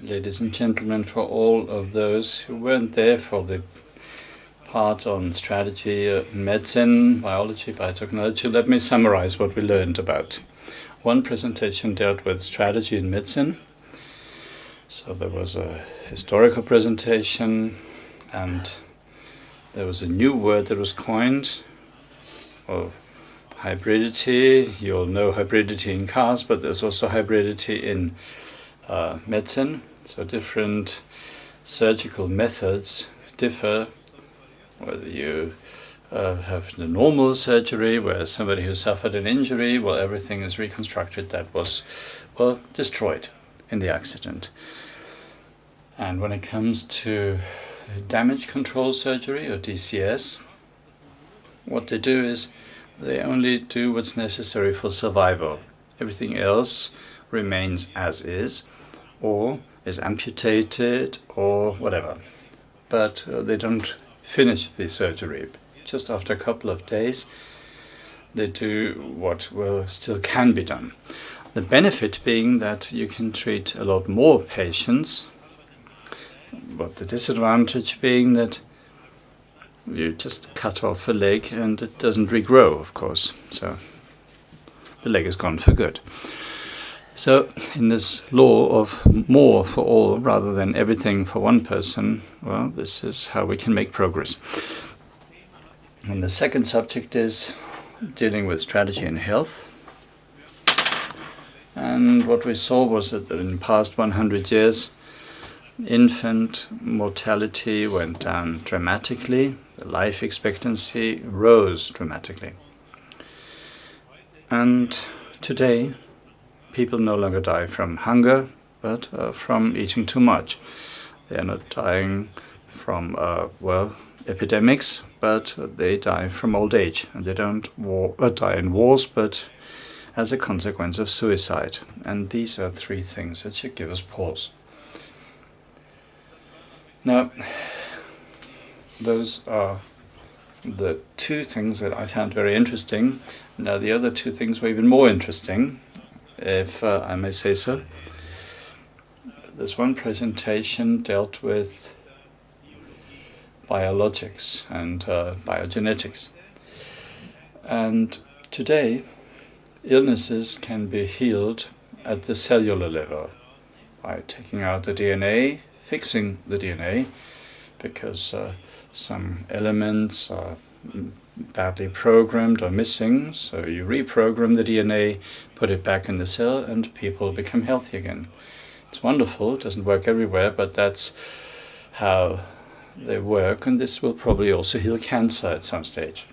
ladies and gentlemen, for all of those who weren't there for the part on strategy, medicine, biology, biotechnology, let me summarize what we learned about. One presentation dealt with strategy in medicine. So there was a historical presentation, and there was a new word that was coined, of hybridity. You all know hybridity in cars, but there's also hybridity in medicine. So different surgical methods differ, whether you have the normal surgery, where somebody who suffered an injury, well, everything is reconstructed that was, well, destroyed in the accident. And when it comes to damage control surgery, or DCS, what they do is they only do what's necessary for survival. Everything else remains as is, or is amputated, or whatever. But they don't finish the surgery. Just after a couple of days, they do what still can be done. The benefit being that you can treat a lot more patients, but the disadvantage being that you just cut off a leg and it doesn't regrow, of course. So the leg is gone for good. So in this law of more for all rather than everything for one person, well, this is how we can make progress. And the second subject is dealing with strategy in health. And what we saw was that in the past 100 years, infant mortality went down dramatically. The life expectancy rose dramatically. And today, people no longer die from hunger, but from eating too much. They are not dying from, epidemics, but they die from old age. And they don't die in wars, but as a consequence of suicide. And these are three things that should give us pause. Now, those are the two things that I found very interesting. Now, the other two things were even more interesting, if I may say so. This one presentation dealt with biologics and biogenetics. And today, illnesses can be healed at the cellular level by taking out the DNA, fixing the DNA, because some elements are badly programmed or missing. So you reprogram the DNA, put it back in the cell, and people become healthy again. It's wonderful. It doesn't work everywhere, but that's how they work, and this will probably also heal cancer at some stage.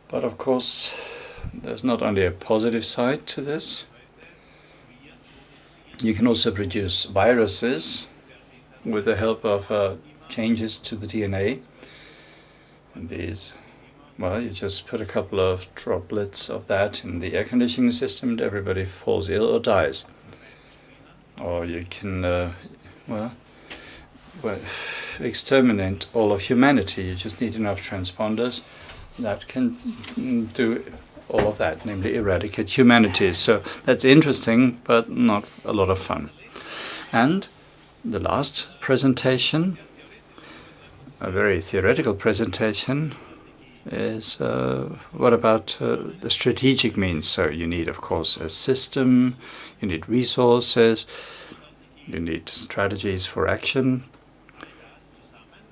But of course, there's not only a positive side to this. You can also produce viruses with the help of changes to the DNA. And these, well, you just put a couple of droplets of that in the air conditioning system and everybody falls ill or dies. Or you can, exterminate all of humanity. You just need enough transponders that can do all of that, namely eradicate humanity. So that's interesting, but not a lot of fun. And the last presentation, a very theoretical presentation, is what about the strategic means? So you need, of course, a system, you need resources, you need strategies for action.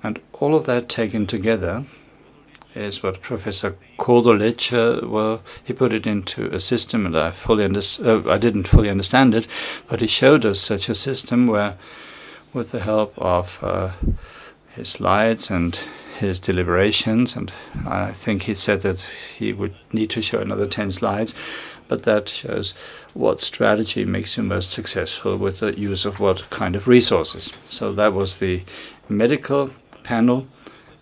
And all of that taken together is what Professor Kodolic, he put it into a system, and I didn't fully understand it, but he showed us such a system where, with the help of his slides and his deliberations, and I think he said that he would need to show another 10 slides, but that shows what strategy makes you most successful with the use of what kind of resources. So that was the medical panel.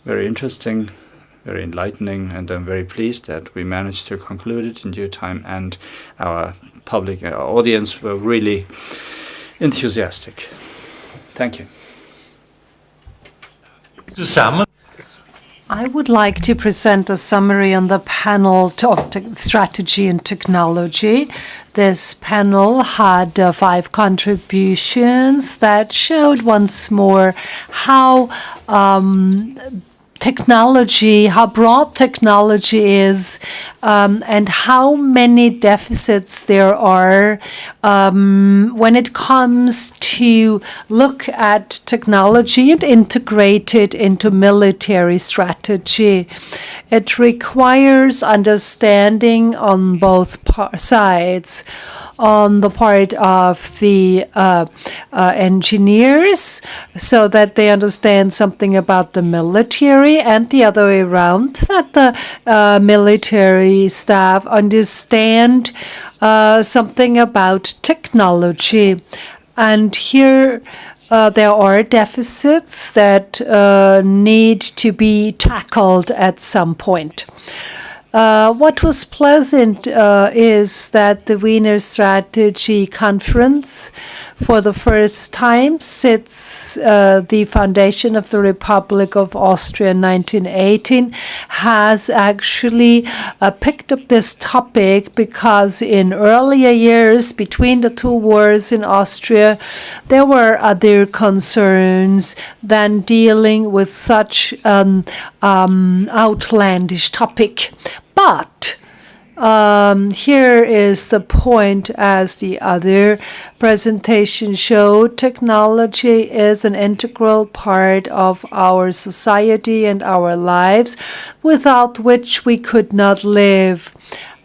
Very interesting, very enlightening, and I'm very pleased that we managed to conclude it in due time, and our audience were really enthusiastic. Thank you. I would like to present a summary on the panel of strategy and technology. This panel had 5 contributions that showed once more how how broad technology is, and how many deficits there are when it comes to look at technology and integrate it into military strategy. It requires understanding on both sides. On the part of the engineers, so that they understand something about the military, and the other way around, that the military staff understand something about technology. And here there are deficits that need to be tackled at some point. What was pleasant is that the Vienna Strategy Conference, for the first time since the foundation of the Republic of Austria in 1918, has actually picked up this topic, because in earlier years, between the 2 wars in Austria, there were other concerns than dealing with such an outlandish topic. But here is the point, as the other presentation showed: technology is an integral part of our society and our lives, without which we could not live.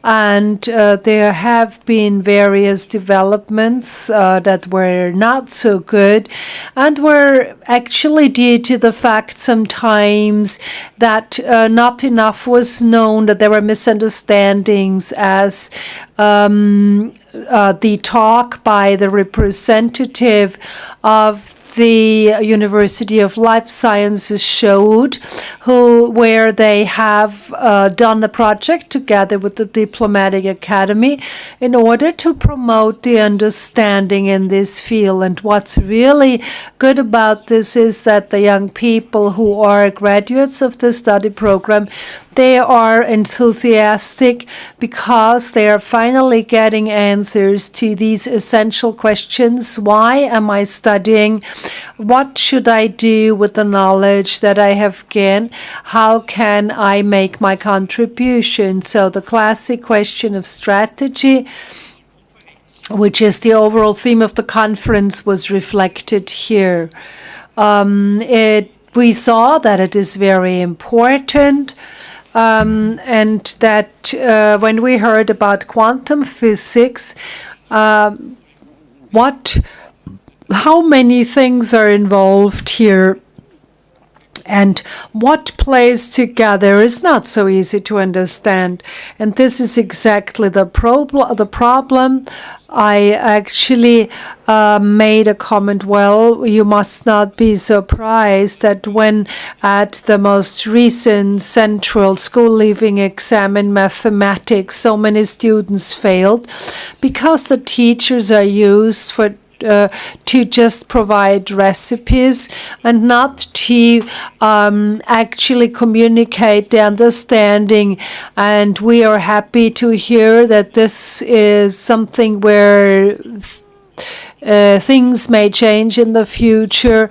And there have been various developments that were not so good, and were actually due to the fact sometimes that not enough was known, that there were misunderstandings, as the talk by the representative of the University of Life Sciences showed, where they have done a project together with the Diplomatic Academy in order to promote the understanding in this field. And what's really good about this is that the young people who are graduates of the study program, they are enthusiastic because they are finally getting answers to these essential questions. Why am I studying? What should I do with the knowledge that I have gained? How can I make my contribution? So the classic question of strategy, which is the overall theme of the conference, was reflected here. We saw that it is very important. And that when we heard about quantum physics, how many things are involved here, and what plays together is not so easy to understand. And this is exactly the problem. I actually made a comment, well, you must not be surprised that when at the most recent central school leaving exam in mathematics, so many students failed, because the teachers are used to just provide recipes and not to actually communicate the understanding. And we are happy to hear that this is something where things may change in the future.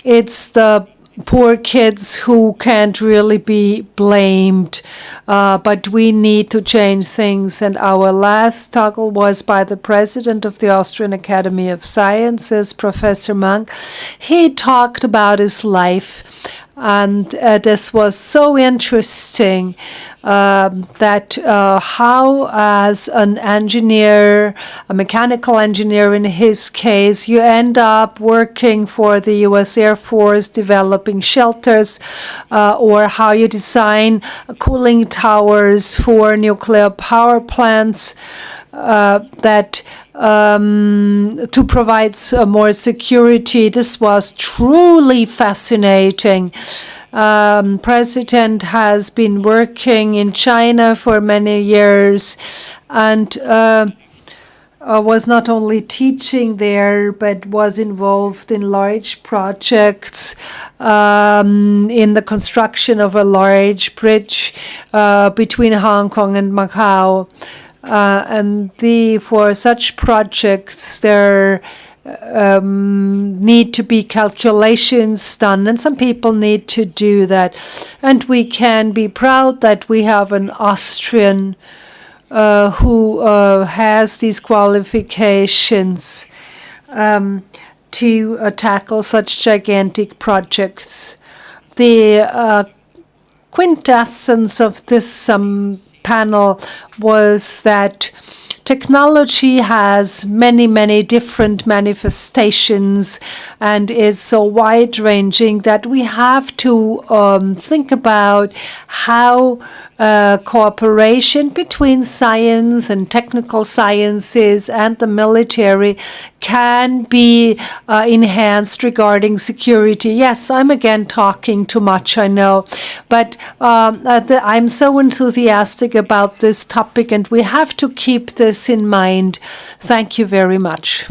It's the poor kids who can't really be blamed, but we need to change things. And our last talk was by the president of the Austrian Academy of Sciences, Professor Monk. He talked about his life, and this was so interesting, that how, as an engineer, a mechanical engineer in his case, you end up working for the U.S. Air Force developing shelters, or how you design cooling towers for nuclear power plants, that to provide more security. This was truly fascinating. President has been working in China for many years, and was not only teaching there, but was involved in large projects, in the construction of a large bridge between Hong Kong and Macau. And for such projects, there need to be calculations done, and some people need to do that. And we can be proud that we have an Austrian who has these qualifications to tackle such gigantic projects. The quintessence of this panel was that technology has many, many different manifestations and is so wide-ranging that we have to think about how cooperation between science and technical sciences and the military can be enhanced regarding security. Yes, I'm again talking too much, I know, but I'm so enthusiastic about this topic, and we have to keep this in mind. Thank you very much.